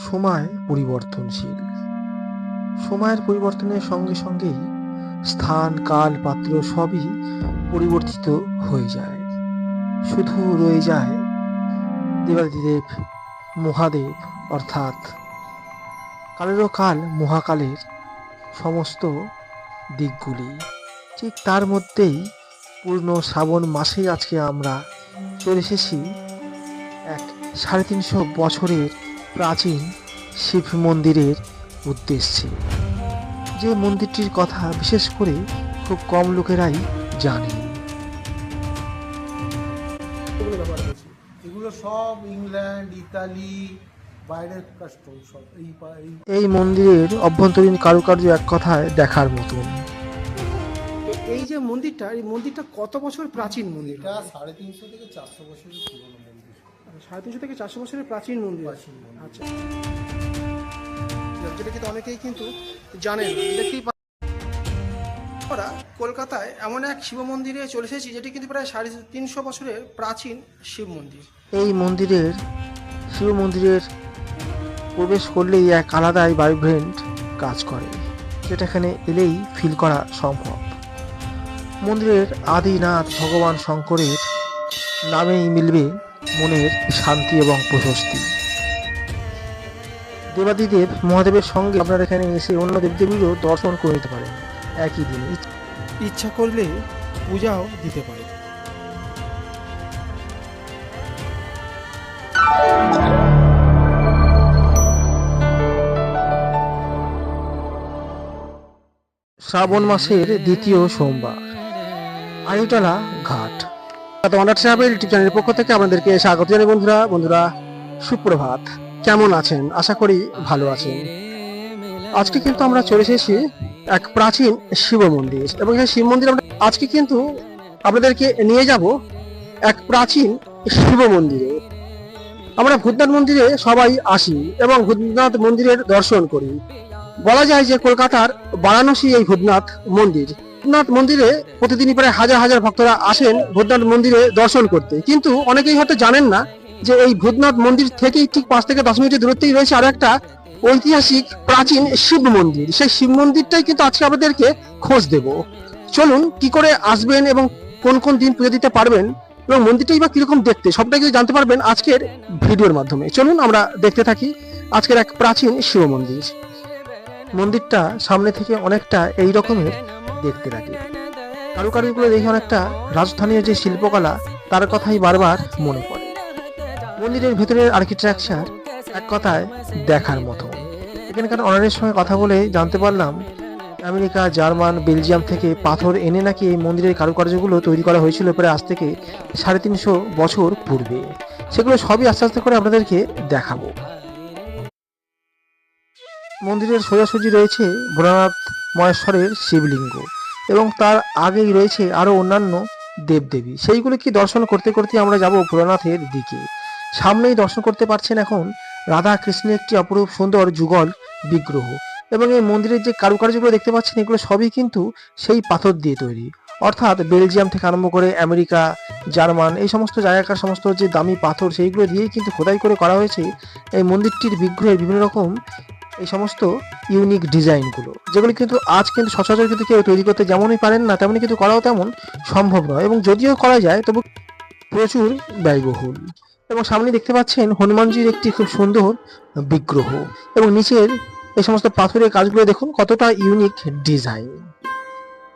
সময় পরিবর্তনশীল। সময়ের পরিবর্তনের সঙ্গে সঙ্গেই স্থান, কাল, পাত্র সবই পরিবর্তিত হয়ে যায়। শুধু রয়ে যায় দেবাদিদেব মহাদেব, অর্থাৎ কালেরও কাল মহাকালের সমস্ত দিকগুলি। ঠিক তার মধ্যেই পূর্ণ শ্রাবণ মাসেই আজকে আমরা চলে এসেছি এক ৩৫০ বছরের প্রাচীন শিব মন্দিরের উদ্দেশ্যে, যে মন্দিরটির কথা বিশেষ করে খুব কম লোকেরাই জানে। এগুলো সব ইংল্যান্ড, ইতালি, বাইরের কাস্টম সব এই মন্দিরের অভ্যন্তরীণ কারুকার্য এক কথায় দেখার মতন। তো এই যে মন্দিরটা, এই মন্দিরটা কত বছর প্রাচীন মন্দির? এটা ৩৫০ থেকে ৪০০ বছরের পুরনো মন্দির। ৩৫০ থেকে ৪০০ বছরের প্রাচীন মন্দির। প্রাচীন মন্দির। আচ্ছা, যেটা কিন্তু অনেকেই কিন্তু জানেন না। দেখতেই আমরা কলকাতায় এমন এক শিব মন্দিরে চলে এসেছি যেটি কিন্তু প্রায় ৩৫০ বছরের প্রাচীন শিব মন্দির। এই মন্দিরের শিব মন্দিরের প্রবেশ করলেই এক আলাদাই ভাইব্রেন্ট কাজ করে, যেটা এখানে এলেই ফিল করা সম্ভব। মন্দিরের আদিনাথ ভগবান শঙ্করের নামেই মিলবে মনের শান্তি এবং প্রশস্তি। দেবাদিদেব মহাদেবের সঙ্গে আপনারা এখানে এসে অন্য দেবদেবীরও দর্শন করে নিতে পারেন একই দিনে। ইচ্ছা করলে পূজাও দিতে পারে। শ্রাবণ মাসের দ্বিতীয় সোমবার, আড়িতলা ঘাট। ওয়ান্ডার ট্রাভেল ইউটিউব চ্যানেলের পক্ষ থেকে আপনাদেরকে স্বাগত জানাই। বন্ধুরা সুপ্রভাত, কেমন আছেন? আশা করি ভালো আছেন। আজকে কিন্তু আমরা চলে এসেছি এক প্রাচীন শিব মন্দির, এবং সেই শিব মন্দির আমরা আজকে কিন্তু আপনাদেরকে নিয়ে যাব এক প্রাচীন শিব মন্দিরে। আমরা ভূতনাথ মন্দিরে সবাই আসি এবং ভূতনাথ মন্দিরের দর্শন করি। বলা যায় যে কলকাতার বারাণসী এই ভূতনাথ মন্দির। ভূতনাথ মন্দিরে প্রতিদিনই প্রায় হাজার হাজার ভক্তরা আসেন ভূতনাথ মন্দিরে দর্শন করতে, কিন্তু অনেকেই হয়তো জানেন না যে এই ভূতনাথ মন্দির থেকেই ঠিক ৫ থেকে ১০ মিনিটের দূরত্বেই রয়েছে আরো একটা ঐতিহাসিক প্রাচীন শিব মন্দির। সেই শিব মন্দিরটাই কিন্তু আজকে আপনাদেরকে খোঁজ দেব। চলুন, কি করে আসবেন এবং কোন কোন দিন পুজো দিতে পারবেন এবং মন্দিরটাই বা কিরকম দেখতে, সবটাই কিন্তু জানতে পারবেন আজকের ভিডিওর মাধ্যমে। চলুন আমরা দেখতে থাকি আজকের এক প্রাচীন শিব মন্দির। মন্দিরটা সামনে থেকে অনেকটা এই রকমের দেখতে লাগে। কারুকার্যগুলো দেখে অনেকটা রাজস্থানীয় যে শিল্পকলা, তার কথাই বারবার মনে পড়ে। মন্দিরের ভেতরের আর্কিটেকচার এক কথায় দেখার মতো। এখানকার অনারের সঙ্গে কথা বলে জানতে পারলাম আমেরিকা, জার্মান, বেলজিয়াম থেকে পাথর এনে নাকি এই মন্দিরের কারুকার্যগুলো তৈরি করা হয়েছিল প্রায় আজ থেকে ৩৫০ বছর পূর্বে। সেগুলো সবই আস্তে আস্তে করে আপনাদেরকে দেখাবো। মন্দিরের সোজাসুজি রয়েছে ভোলানাথ মহেশ্বরের শিবলিঙ্গ, এবং তার আগেই রয়েছে আরো অন্যান্য দেবদেবী। সেইগুলো কি দর্শন করতে করতে আমরা যাব ভোলানাথের দিকে। সামনেই দর্শন করতে পারছেন এখন রাধা কৃষ্ণের একটি অপরূপ সুন্দর যুগল বিগ্রহ, এবং এই মন্দিরের যে কারুকার্যগুলো দেখতে পাচ্ছেন এগুলো সবই কিন্তু সেই পাথর দিয়ে তৈরি। অর্থাৎ বেলজিয়াম থেকে আরম্ভ করে আমেরিকা, জার্মান, এই সমস্ত জায়গাকার সমস্ত যে দামি পাথর সেইগুলো দিয়েই কিন্তু খোদাই করে করা হয়েছে এই মন্দিরটির বিগ্রহের বিভিন্ন রকম এই সমস্ত ইউনিক ডিজাইনগুলো, যেগুলো কিন্তু আজ কিন্তু সচরাচর কিন্তু কেউ তৈরি করতে যেমনই পারেন না, তেমনি কিন্তু করাও তেমন সম্ভব নয়, এবং যদিও করা যায় তবু প্রচুর ব্যয়বহুল। এবং সামনে দেখতে পাচ্ছেন হনুমানজির একটি খুব সুন্দর বিগ্রহ, এবং নিচের এই সমস্ত পাথরের কাজগুলো দেখুন কতটা ইউনিক ডিজাইন।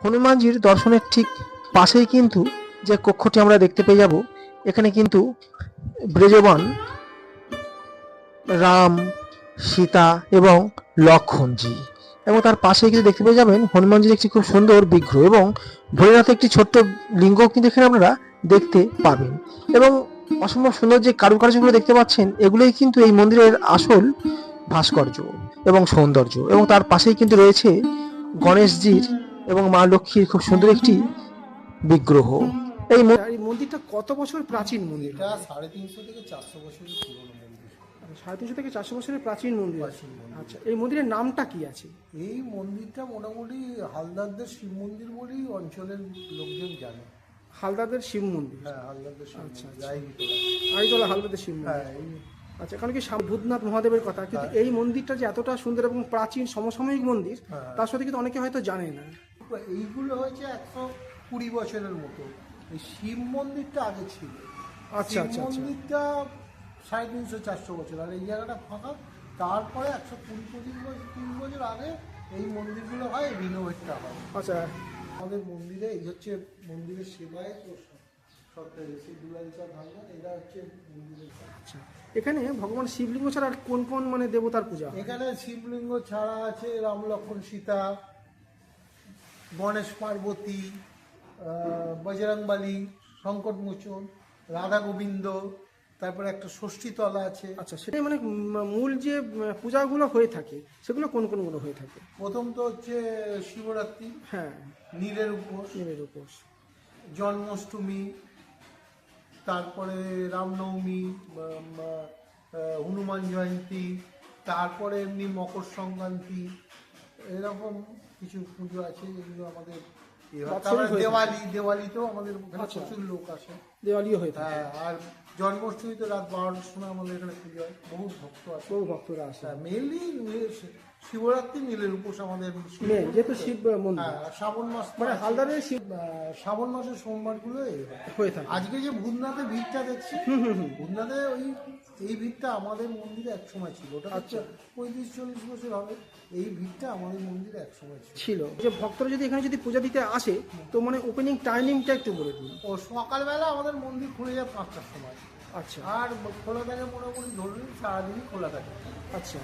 হনুমানজির দর্শনের ঠিক পাশেই কিন্তু যে কক্ষটি আমরা দেখতে পেয়ে যাব, এখানে কিন্তু ব্রেজবান রাম, সীতা এবং লক্ষণজি, এবং তার পাশে কিন্তু দেখতে পেয়ে যাবেন হনুমানজির একটি খুব সুন্দর বিগ্রহ, এবং ভোলেনাথের একটি ছোট্ট লিঙ্গ কিন্তু এখানে আপনারা দেখতে পাবেন। এবং অসম্ভব সুন্দর যে কারুকার্যগুলো দেখতে পাচ্ছেন এগুলোই কিন্তু এই মন্দিরের আসল ভাস্কর্য এবং সৌন্দর্য। এবং তার পাশেই কিন্তু রয়েছে গণেশজির এবং মা লক্ষ্মীর খুব সুন্দর একটি বিগ্রহ। এই মন্দিরটা কত বছর প্রাচীন মন্দির? এটা ৩৫০ থেকে ৪০০ বছরের পুরনো মন্দির। ৩৫০ থেকে ৪০০ বছরের প্রাচীন মন্দির। প্রাচীন মন্দির। আচ্ছা, এই মন্দিরের নামটা কি আছে? এই মন্দিরটা মোটামুটি হালদারদের শিব মন্দির বলেই অঞ্চলের লোকজন জানে। হালদারদের শিব মন্দির। হ্যাঁ, হালদারদের শিব আচ্ছা, মন্দির, আচ্ছা। রায়গীতলা। আড়িতলা হালদারদের শিব মন্দির। হ্যাঁ, আচ্ছা, কারণ কি ভূতনাথ মহাদেবের কথা, কিন্তু এই মন্দিরটা যে এতটা সুন্দর এবং প্রাচীন সমসাময়িক মন্দির, তার সাথে কিন্তু অনেকে হয়তো জানে না। এইগুলো হয়েছে 120 বছরের মতো। এই শিব মন্দিরটা আগে ছিল। আচ্ছা শিব আচ্ছা আচ্ছা মন্দিরটা 350-400 বছর, আর এই জায়গাটা ফাঁকা। তারপরে 120-25 বছর আগে এই মন্দিরগুলো হয়, রিনোভেটটা হয়। আচ্ছা আমাদের মন্দিরে এই হচ্ছে মন্দিরের সেবায় সেই দুলালিকা ধাঙ্গা, এরা হচ্ছে মন্দিরের। আচ্ছা, এখানে ভগবান শিবলিঙ্গ ছাড়া আর কোন কোন মানে দেবতার পূজা হয়? এখানে শিবলিঙ্গ ছাড়া আছে রাম লক্ষ্মণ সীতা, গণেশ পার্বতী, বজরংবলী, সংকটমোচন, রাধা গোবিন্দ, তারপরে একটা ষষ্ঠীতলা আছে। আচ্ছা, সেটাই মানে মূল যে পূজাগুলো হয়ে থাকে সেগুলো কোন কোনগুলো হয়ে থাকে? প্রথম তো হচ্ছে শিবরাত্রি, হ্যাঁ, নীলের উপোস, নিমের উপোস। জন্মাষ্টমী, তারপরে রামনবমী, হনুমান জয়ন্তী, তারপরে এমনি মকর সংক্রান্তি, এরকম কিছু পুজো আছে যেগুলো আমাদের ইয়ে হয়। তারপরে দেওয়ালিতেও আমাদের এখানে আচ্ছা। প্রচুর লোক আসে। দেওয়ালিও হয়ে থাকে, হ্যাঁ, আর জন্মাষ্টমীতে রাত 12টার সময় আমাদের এখানে পুজো হয়, বহু ভক্ত আসে। বহু ভক্তরা আসে। মেনলি শিবরাত্রি, নীলের উপোস আমাদের মেন যেহেতু শিব মন্দির, হ্যাঁ, আর শ্রাবণ মাস মানে হালদারের শিব শ্রাবণ মাসের সোমবারগুলো হয়ে থাকে। আজকে যে ভূতনাথে ভিড়টা দেখছি, ভূতনাথে এই ভিড়টা আমাদের মন্দিরে এক সময় ছিল। ওটা আচ্ছা। 35-40 বছর হবে। এই ভিড়টা আমাদের মন্দিরে এক সময় ছিল। ছিল যে ভক্তরা যদি এখানে যদি পূজা দিতে আসে, তো মানে ওপেনিং টাইমিংটা একটু বলে দিন। ও সকালবেলা আমাদের মন্দির খুলে যায় 5টার সময়, আচ্ছা আর খোলা থাকে মোটামুটি ধরুন সারাদিনই খোলা থাকে। আচ্ছা,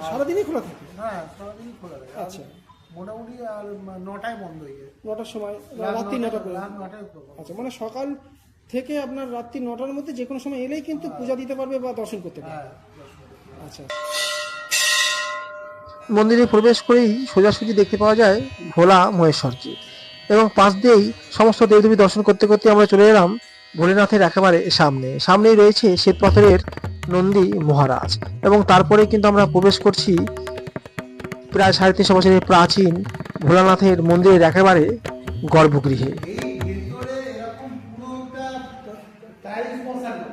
সারাদিনই খোলা থাকে? হ্যাঁ, সারাদিনই খোলা থাকে। আচ্ছা, মোটামুটি আর 9টায় বন্ধ হয়ে যায়। 9টার সময়, রাত্রি 9টা করে? রাত 9টায় খোলা। আচ্ছা, মানে সকাল থেকে আপনার রাত্রি 9টার মধ্যে যে কোনো সময় এলেই কিন্তু পূজা দিতে পারবে বা দর্শন করতে পারবে। হ্যাঁ, আচ্ছা, মন্দিরে প্রবেশ করেই সোজাসুজি দেখতে পাওয়া যায় ভোলা মহেশ্বরকে, এবং পাশ দিয়েই সমস্ত দেবদেবী দর্শন করতে করতে আমরা চলে এলাম ভোলেনাথের একেবারে সামনেই রয়েছে শ্বেতপাথরের নন্দী মহারাজ, এবং তারপরে কিন্তু আমরা প্রবেশ করছি প্রায় 350 বছরের প্রাচীন ভোলানাথের মন্দিরের একেবারে গর্ভগৃহে। এই ভেতরে এরকম পুরোটা টাইলস বসানো।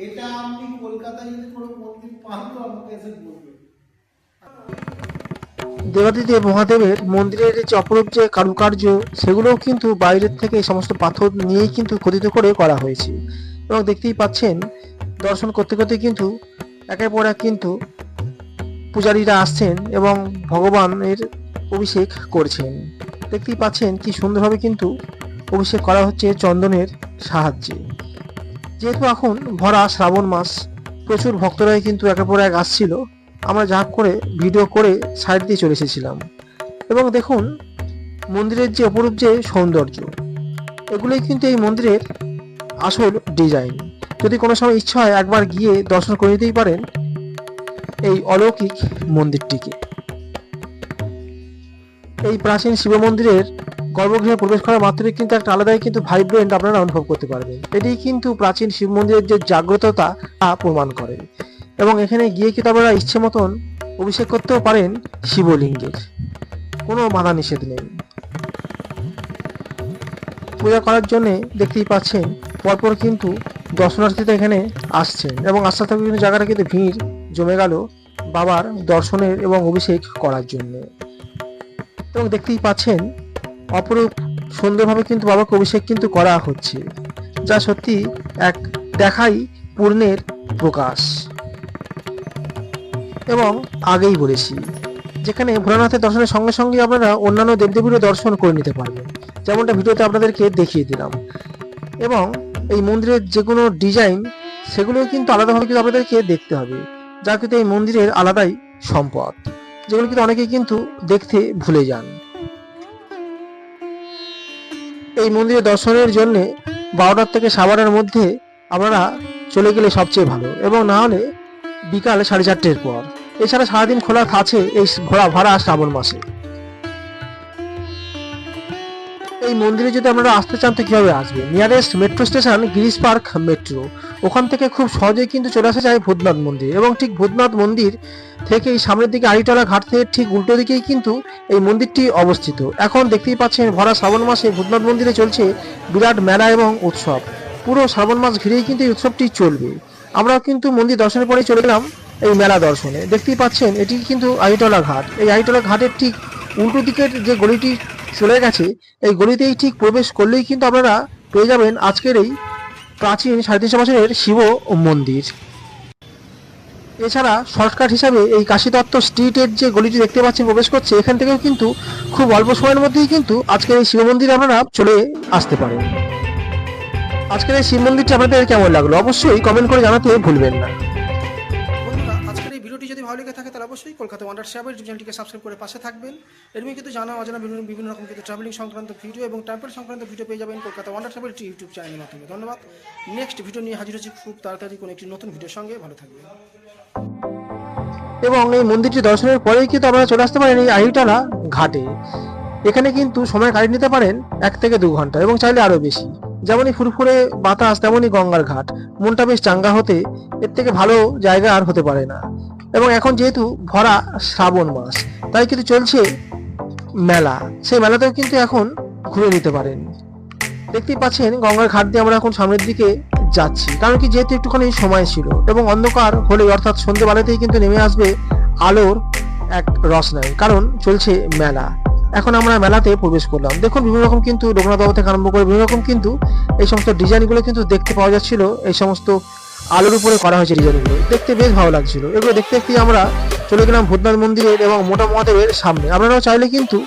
এটা আপনি কলকাতায় যদি কোনো মন্দির পান তো আমাকে এসে বলবেন। দেবাদিদেব মহাদেবের মন্দিরের যে অপরূপ যে কারুকার্য, সেগুলোও কিন্তু বাইরের থেকে এই সমস্ত পাথর নিয়েই কিন্তু খোদিত করে করা হয়েছে, এবং দেখতেই পাচ্ছেন দর্শন করতে করতে কিন্তু একের পর এক কিন্তু পূজারীরা আসছেন এবং ভগবানের অভিষেক করছেন। দেখতেই পাচ্ছেন কি সুন্দরভাবে কিন্তু অভিষেক করা হচ্ছে চন্দনের সাহায্যে। যেহেতু এখন ভরা শ্রাবণ মাস, প্রচুর ভক্তরাই কিন্তু একের পর এক আসছিল। আমরা যা করে ভিডিও করে সাইড দিয়ে চলে এসেছিলাম, এবং দেখুন মন্দিরের যে অপরূপ যে সৌন্দর্য, এগুলোই কিন্তু এই মন্দিরের আসল ডিজাইন। যদি কোনো সময় ইচ্ছা হয় একবার গিয়ে দর্শন করে নিতেই পারেন এই অলৌকিক মন্দিরটিকে। এই প্রাচীন শিব মন্দিরের গর্ভগৃহে প্রবেশ করা মাত্রই কিন্তু একটা আলাদাই কিন্তু ভাইব্রেন্ট আপনারা অনুভব করতে পারবেন। এটি কিন্তু প্রাচীন শিব মন্দিরের যে জাগ্রততা তা প্রমাণ করে, এবং এখানে গিয়ে কিন্তু আপনারা ইচ্ছে মতন অভিষেক করতেও পারেন শিবলিঙ্গের, কোনো বাধা নিষেধ নেই। পূজা করার জন্য দেখতেই পাচ্ছেন পরপর কিন্তু দর্শনার্থীরা এখানে আসছেন, এবং আস্তে আস্তে বিভিন্ন জায়গাটা কিন্তু ভিড় জমে গেল বাবার দর্শনের এবং অভিষেক করার জন্য। এবং দেখতেই পাচ্ছেন অপরূপ সুন্দরভাবে কিন্তু বাবাকে অভিষেক কিন্তু করা হচ্ছে, যা সত্যি এক দেখাই পূর্ণের প্রকাশ। এবং আগেই বলেছি, যেখানে ভোলানাথের দর্শনের সঙ্গে সঙ্গে আপনারা অন্যান্য দেবদেবীরও দর্শন করে নিতে পারবেন, যেমনটা ভিডিওতে আপনাদেরকে দেখিয়ে দিলাম। এবং এই মন্দিরের যে কোনো ডিজাইন, সেগুলো কিন্তু আলাদাভাবে কিন্তু আপনাদেরকে দেখতে হবে, যা কিন্তু এই মন্দিরের আলাদাই সম্পদ, যেগুলো কিন্তু অনেকেই কিন্তু দেখতে ভুলে যান। এই মন্দিরে দর্শনের জন্য 12টার থেকে সাবারের মধ্যে আপনারা চলে গেলে সবচেয়ে ভালো, এবং না হলে বিকাল 4:30 পর। এছাড়া সারাদিন খোলা আছে এই ভরা শ্রাবণ মাসে। এই মন্দিরে যদি আপনারা আসতে চান তো কিভাবে আসবেন? Nearest metro station Girish park metro, ওখান থেকে খুব সহজেই কিন্তু চলে আসা যায় ভূতনাথ মন্দির, এবং ঠিক ভূতনাথ মন্দির থেকে এই সামনের দিকে আড়িটলা ঘাট থেকে ঠিক উল্টো দিকেই কিন্তু এই মন্দিরটি অবস্থিত। এখন দেখতেই পাচ্ছেন ভরা শ্রাবণ মাসে ভূতনাথ মন্দিরে চলছে বিরাট মেলা এবং উৎসব। পুরো শ্রাবণ মাস ঘিরেই কিন্তু এই উৎসবটি চলবে। আমরাও কিন্তু মন্দির দর্শনের পরেই চলে গেলাম এই মেলা দর্শনে। দেখতেই পাচ্ছেন এটি কিন্তু আইটলা ঘাট। এই আইটলা ঘাটের ঠিক উল্টো দিকের যে গলিটি চলে গেছে, এই গলিতেই ঠিক প্রবেশ করলেই কিন্তু আপনারা পেয়ে যাবেন আজকের এই প্রাচীন 350 বছরের শিব মন্দির। এছাড়া শর্টকাট হিসাবে এই কাশীদত্ত স্ট্রিটের যে গলিটি দেখতে পাচ্ছেন প্রবেশ করছে, এখান থেকেও কিন্তু খুব অল্প সময়ের মধ্যেই কিন্তু আজকের এই শিব মন্দিরে আপনারা চলে আসতে পারেন। আজকের এই শিব মন্দিরটি আপনাদের কেমন লাগলো অবশ্যই কমেন্ট করে জানাতে ভুলবেন না। বন্ধুরা, আজকের এই ভিডিওটি যদি ভালো লেগে থাকে তাহলে অবশ্যই কলকাতা ওয়ান্ডার ট্রাভেল ইউটিউব চ্যানেলটিকে সাবস্ক্রাইব করে পাশে থাকবেন। এরমধ্যে কিন্তু জানা অজানা বিভিন্ন রকম কিন্তু ট্রাভেলিং সংক্রান্ত ভিডিও এবং ট্রাভেল সংক্রান্ত ভিডিও পেয়ে যাবেন কলকাতা ওয়ান্ডার ট্রাভেল ইউটিউব চ্যানেলের মাধ্যমে। ধন্যবাদ। নেক্সট ভিডিও নিয়ে হাজির হচ্ছি খুব তাড়াতাড়ি কোনো একটি নতুন ভিডিওর সঙ্গে। ভালো থাকবেন। এবং এই মন্দিরটি দর্শনের পরেই কিন্তু আপনারা চলে আসতে পারেন এই আইটালা ঘাটে। এখানে কিন্তু সময় কাটিয়ে নিতে পারেন 1 থেকে 2 ঘন্টা এবং চাইলে আরো বেশি। যেমনই ফুরফুরে বাতাস তেমনই গঙ্গার ঘাট, মনটা বেশ চাঙ্গা হতে এর থেকে ভালো জায়গা আর হতে পারে না। এবং এখন যেহেতু ভরা শ্রাবণ মাস, তাই কিন্তু চলছে মেলা, সেই মেলাতেও কিন্তু এখন ঘুরে নিতে পারেন। দেখতেই পাচ্ছেন গঙ্গার ঘাট দিয়ে আমরা এখন সামনের দিকে যাচ্ছি, কারণ কি যেহেতু একটুখানি সময় ছিল এবং অন্ধকার হলে অর্থাৎ সন্ধ্যেবেলাতেই কিন্তু নেমে আসবে আলোর এক রসনাই, কারণ চলছে মেলা। এখন আমরা মেলাতে প্রবেশ করলাম। দেখুন বিভিন্ন রকম কিন্তু লোকনাথ বাবু থেকে আরম্ভ করে বিভিন্ন রকম কিন্তু এই সমস্ত ডিজাইনগুলো কিন্তু দেখতে পাওয়া যাচ্ছিল। এই সমস্ত আলোর উপরে করা হয়েছে ডিজাইনগুলো, দেখতে বেশ ভালো লাগছিল। এগুলো দেখতে দেখতে আমরা চলে গেলাম ভূতনাথ মন্দিরের এবং মোটা মহাদেবের সামনে। আপনারাও চাইলে কিন্তু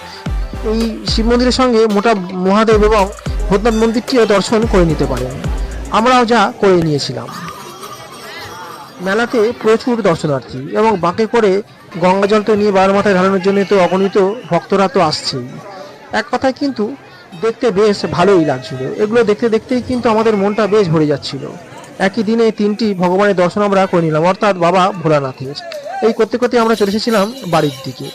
এই শিব মন্দিরের সঙ্গে মোটা মহাদেব এবং ভূতনাথ মন্দিরটিও দর্শন করে নিতে পারেন। আমরাও যা করে নিয়েছিলাম। মেলাতে প্রচুর দর্শনার্থী এবং বাঁকে করে গঙ্গা জল তো নিয়ে বাবার মাথায় ঢালানোর জন্য তো অগণিত ভক্তরা তো আসছেই। এক কথায় কিন্তু দেখতে বেশ ভালোই লাগছিল। এগুলো দেখতে দেখতেই কিন্তু আমাদের মনটা বেশ ভরে যাচ্ছিল। একই দিনে 3টি ভগবানের দর্শন আমরা করে নিলাম, অর্থাৎ বাবা ভোলানাথের। এই করতে করতে আমরা চলে এসেছিলাম বাড়ির দিকে।